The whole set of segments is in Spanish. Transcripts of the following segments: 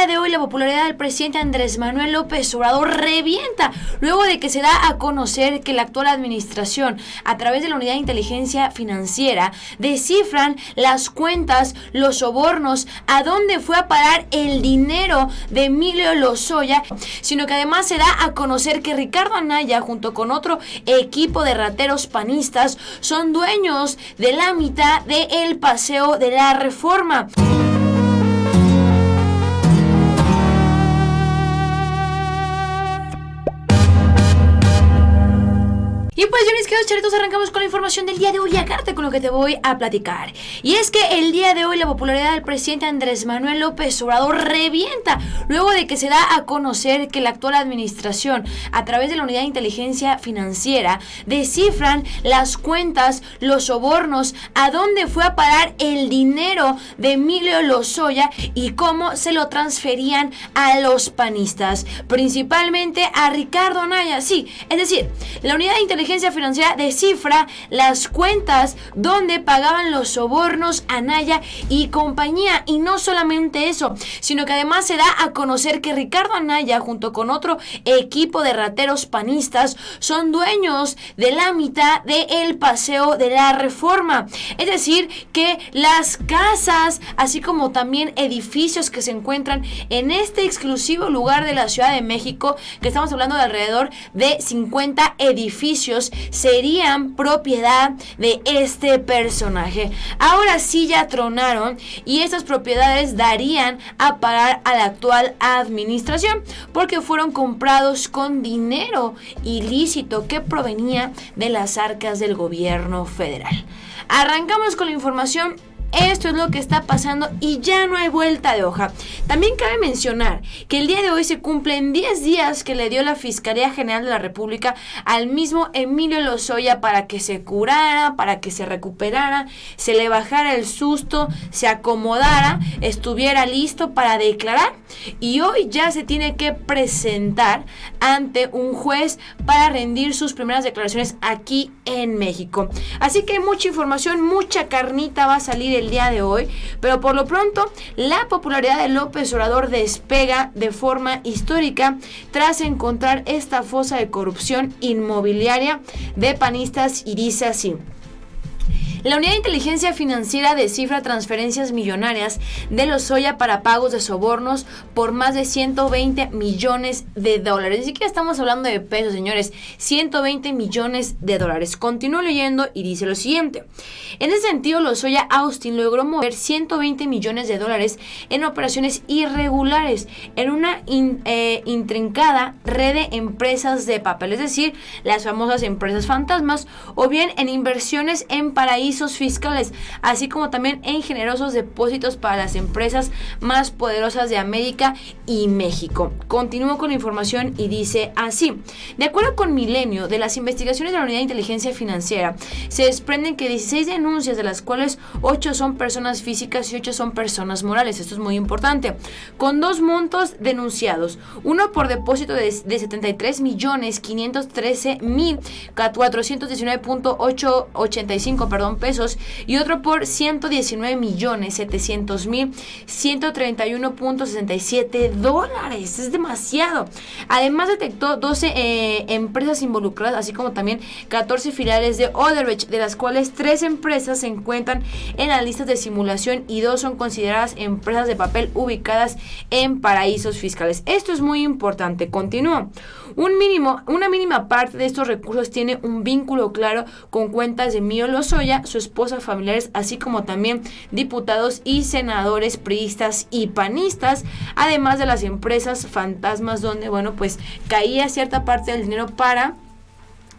día de hoy la popularidad del presidente Andrés Manuel López Obrador revienta luego de que se da a conocer que la actual administración, a través de la Unidad de Inteligencia Financiera, descifran las cuentas, los sobornos, a dónde fue a parar el dinero de Emilio Lozoya, sino que además se da a conocer que Ricardo Anaya, junto con otro equipo de rateros panistas, son dueños de la mitad del Paseo de la Reforma. Y pues yo mis queridos charitos, arrancamos con la información del día de hoy, agárrate con lo que te voy a platicar. Y es que el día de hoy la popularidad del presidente Andrés Manuel López Obrador revienta luego de que se da a conocer que la actual administración, a través de la Unidad de Inteligencia Financiera, descifran las cuentas, los sobornos, a dónde fue a parar el dinero de Emilio Lozoya y cómo se lo transferían a los panistas, principalmente a Ricardo Anaya. Sí, es decir, la Unidad de Inteligencia Financiera descifra las cuentas donde pagaban los sobornos a Anaya y compañía. Y no solamente eso, sino que además se da a conocer que Ricardo Anaya, junto con otro equipo de rateros panistas, son dueños de la mitad del Paseo de la Reforma. Es decir, que las casas, así como también edificios que se encuentran en este exclusivo lugar de la Ciudad de México, que estamos hablando de alrededor de 50 edificios, serían propiedad de este personaje. Ahora sí ya tronaron y estas propiedades darían a parar a la actual administración, porque fueron comprados con dinero ilícito que provenía de las arcas del gobierno federal. Arrancamos con la información. Esto es lo que está pasando y ya no hay vuelta de hoja. También cabe mencionar que el día de hoy se cumplen 10 días que le dio la Fiscalía General de la República al mismo Emilio Lozoya para que se curara, para que se recuperara, se le bajara el susto, se acomodara, estuviera listo para declarar, y hoy ya se tiene que presentar ante un juez para rendir sus primeras declaraciones aquí en México. Así que hay mucha información, mucha carnita va a salir el día de hoy, pero por lo pronto la popularidad de López Obrador despega de forma histórica tras encontrar esta fosa de corrupción inmobiliaria de panistas, y dice así: la Unidad de Inteligencia Financiera descifra transferencias millonarias de Lozoya para pagos de sobornos por más de 120 millones de dólares. Ni siquiera estamos hablando de pesos, señores. 120 millones de dólares. Continúo leyendo y dice lo siguiente: en ese sentido, Lozoya Austin logró mover 120 millones de dólares en operaciones irregulares en una intrincada red de empresas de papel, es decir, las famosas empresas fantasmas, o bien en inversiones en paraísos fiscales, así como también en generosos depósitos para las empresas más poderosas de América y México. Continúo con la información y dice así: de acuerdo con Milenio, de las investigaciones de la Unidad de Inteligencia Financiera, se desprenden que 16 denuncias, de las cuales 8 son personas físicas y 8 son personas morales. Esto es muy importante, con 2 montos denunciados: uno por depósito de 73.419.85 pesos y otro por 119.700.131.67 dólares. Es demasiado. Además detectó 12 empresas involucradas, así como también 14 filiales de Odebrecht, de las cuales 3 empresas se encuentran en las listas de simulación y 2 son consideradas empresas de papel ubicadas en paraísos fiscales. Esto es muy importante. Continúo. Una mínima parte de estos recursos tiene un vínculo claro con cuentas de Emilio Lozoya, su esposa, familiares, así como también diputados y senadores priistas y panistas, además de las empresas fantasmas donde, bueno, pues caía cierta parte del dinero para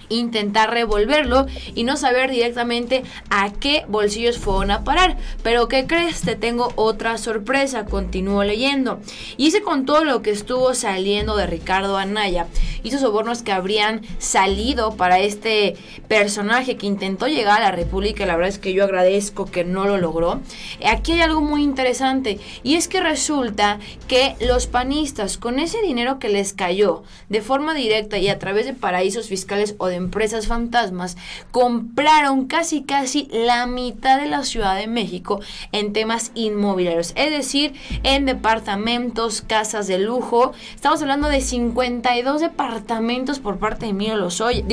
intentar revolverlo y no saber directamente a qué bolsillos fueron a parar. Pero ¿qué crees? Te tengo otra sorpresa. Continúo leyendo. Y hice con todo lo que estuvo saliendo de Ricardo Anaya y esos sobornos que habrían salido para este personaje que intentó llegar a la República. La verdad es que yo agradezco que no lo logró. Aquí hay algo muy interesante, y es que resulta que los panistas, con ese dinero que les cayó de forma directa y a través de paraísos fiscales o de empresas fantasmas compraron casi la mitad de la Ciudad de México en temas inmobiliarios, es decir, en departamentos, casas de lujo. Estamos hablando de 52 departamentos por parte de Emilio Lozoya,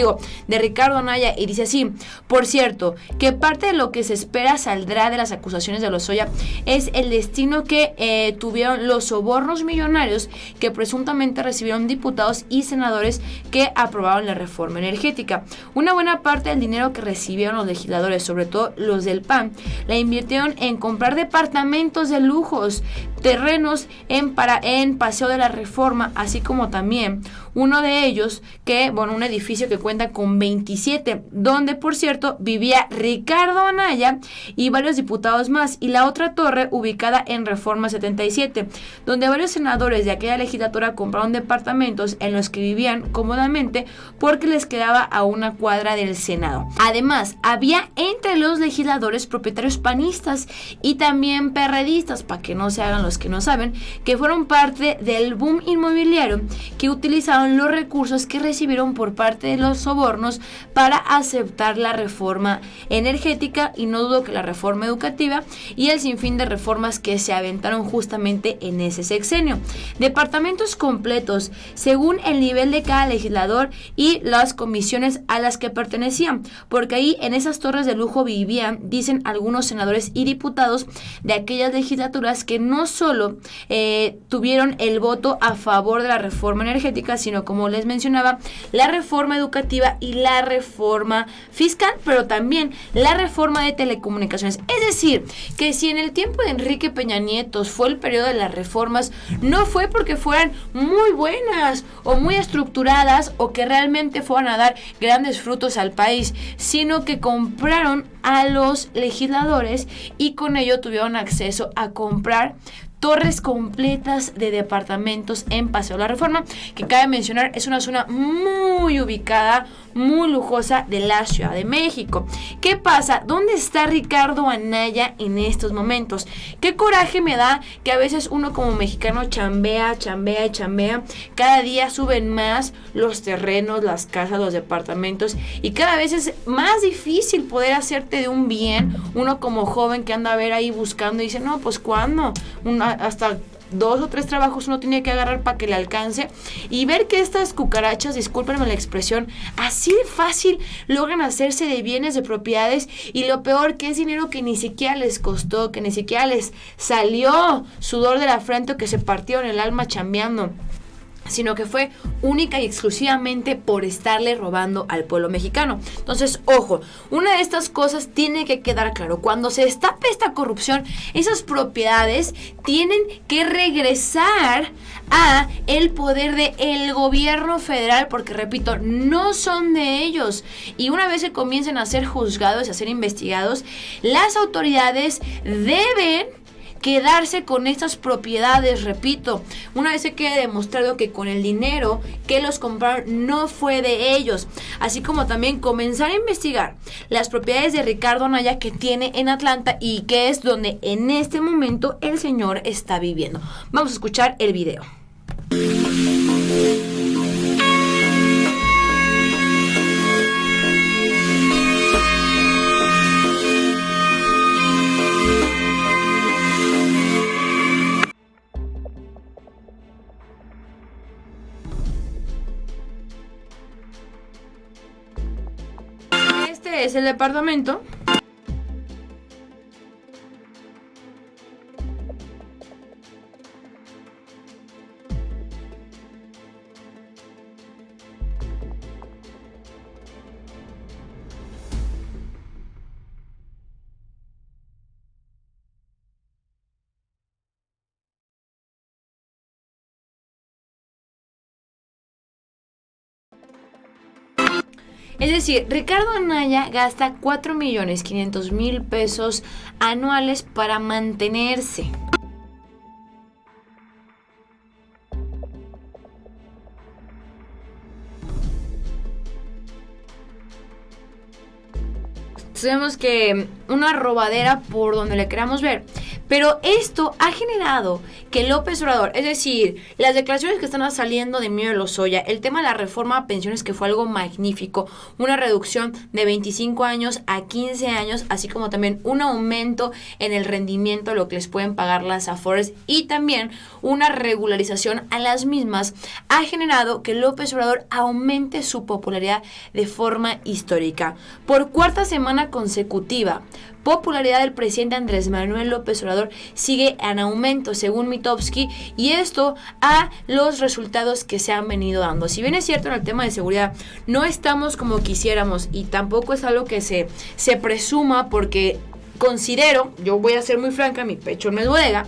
de Ricardo Anaya, y dice así: por cierto, que parte de lo que se espera saldrá de las acusaciones de Lozoya es el destino que tuvieron los sobornos millonarios que presuntamente recibieron diputados y senadores que aprobaron la reforma energética. Una buena parte del dinero que recibieron los legisladores, sobre todo los del PAN, la invirtieron en comprar departamentos de lujos, terrenos en Paseo de la Reforma, así como también uno de ellos un edificio que cuenta con 27, donde por cierto vivía Ricardo Anaya y varios diputados más, y la otra torre ubicada en Reforma 77, donde varios senadores de aquella legislatura compraron departamentos en los que vivían cómodamente porque les quedaba a una cuadra del Senado. Además, había entre los legisladores propietarios panistas y también perredistas, para que no se hagan los que no saben, que fueron parte del boom inmobiliario, que utilizaron los recursos que recibieron por parte de los sobornos para aceptar la reforma energética, y no dudo que la reforma educativa y el sinfín de reformas que se aventaron justamente en ese sexenio. Departamentos completos según el nivel de cada legislador y las comisiones a las que pertenecían, porque ahí en esas torres de lujo vivían, dicen algunos senadores y diputados de aquellas legislaturas que no solo tuvieron el voto a favor de la reforma energética, sino, como les mencionaba, la reforma educativa y la reforma fiscal, pero también la reforma de telecomunicaciones. Es decir, que si en el tiempo de Enrique Peña Nieto fue el periodo de las reformas, no fue porque fueran muy buenas o muy estructuradas o que realmente fueran a dar grandes frutos al país, sino que compraron a los legisladores y con ello tuvieron acceso a comprar torres completas de departamentos en Paseo de la Reforma, que cabe mencionar es una zona muy ubicada, muy lujosa de la Ciudad de México. ¿Qué pasa? ¿Dónde está Ricardo Anaya en estos momentos? Qué coraje me da que a veces uno como mexicano chambea, cada día suben más los terrenos, las casas, los departamentos, y cada vez es más difícil poder hacerte de un bien. Uno como joven que anda a ver ahí buscando y dice, no, pues ¿cuándo? Hasta 2 o 3 trabajos uno tiene que agarrar para que le alcance, y ver que estas cucarachas, discúlpenme la expresión, así de fácil logran hacerse de bienes, de propiedades, y lo peor que es dinero que ni siquiera les costó, que ni siquiera les salió sudor de la frente o que se partieron el alma chambeando, sino que fue única y exclusivamente por estarle robando al pueblo mexicano. Entonces, ojo, una de estas cosas tiene que quedar claro: cuando se destape esta corrupción, esas propiedades tienen que regresar a el poder del gobierno federal, porque repito, no son de ellos, y una vez que comiencen a ser juzgados y a ser investigados, las autoridades deben quedarse con estas propiedades. Repito, una vez se quede demostrado que con el dinero que los compraron no fue de ellos, así como también comenzar a investigar las propiedades de Ricardo Anaya que tiene en Atlanta y que es donde en este momento el señor está viviendo. Vamos a escuchar el video. Este es el departamento. Es decir, Ricardo Anaya gasta 4,500,000 pesos anuales para mantenerse. Sabemos que una robadera por donde le queramos ver, pero esto ha generado que López Obrador, es decir, las declaraciones que están saliendo de Emilio Lozoya, el tema de la reforma a pensiones que fue algo magnífico, una reducción de 25 años a 15 años, así como también un aumento en el rendimiento, lo que les pueden pagar las Afores y también una regularización a las mismas, ha generado que López Obrador aumente su popularidad de forma histórica. Por cuarta semana consecutiva, popularidad del presidente Andrés Manuel López Obrador sigue en aumento según Mitofsky, y esto a los resultados que se han venido dando. Si bien es cierto, en el tema de seguridad no estamos como quisiéramos y tampoco es algo que se presuma, porque considero, yo voy a ser muy franca, mi pecho no es bodega,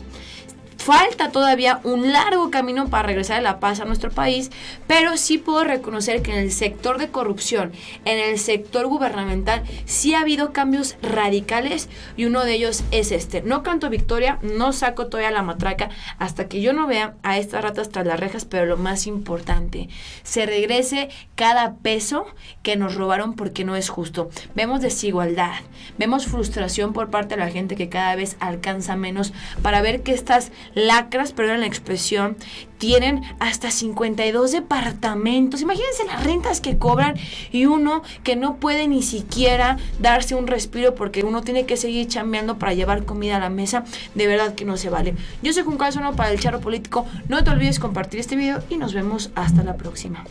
falta todavía un largo camino para regresar a la paz a nuestro país, pero sí puedo reconocer que en el sector de corrupción, en el sector gubernamental, sí ha habido cambios radicales, y uno de ellos es este. No canto victoria, no saco todavía la matraca hasta que yo no vea a estas ratas tras las rejas, pero lo más importante, se regrese cada peso que nos robaron, porque no es justo. Vemos desigualdad, vemos frustración por parte de la gente que cada vez alcanza menos, para ver que estas lacras, perdón la expresión, tienen hasta 52 departamentos. Imagínense las rentas que cobran, y uno que no puede ni siquiera darse un respiro porque uno tiene que seguir chambeando para llevar comida a la mesa. De verdad que no se vale. Yo soy Juncal Sono para el Charro Político. No te olvides compartir este video y nos vemos hasta la próxima.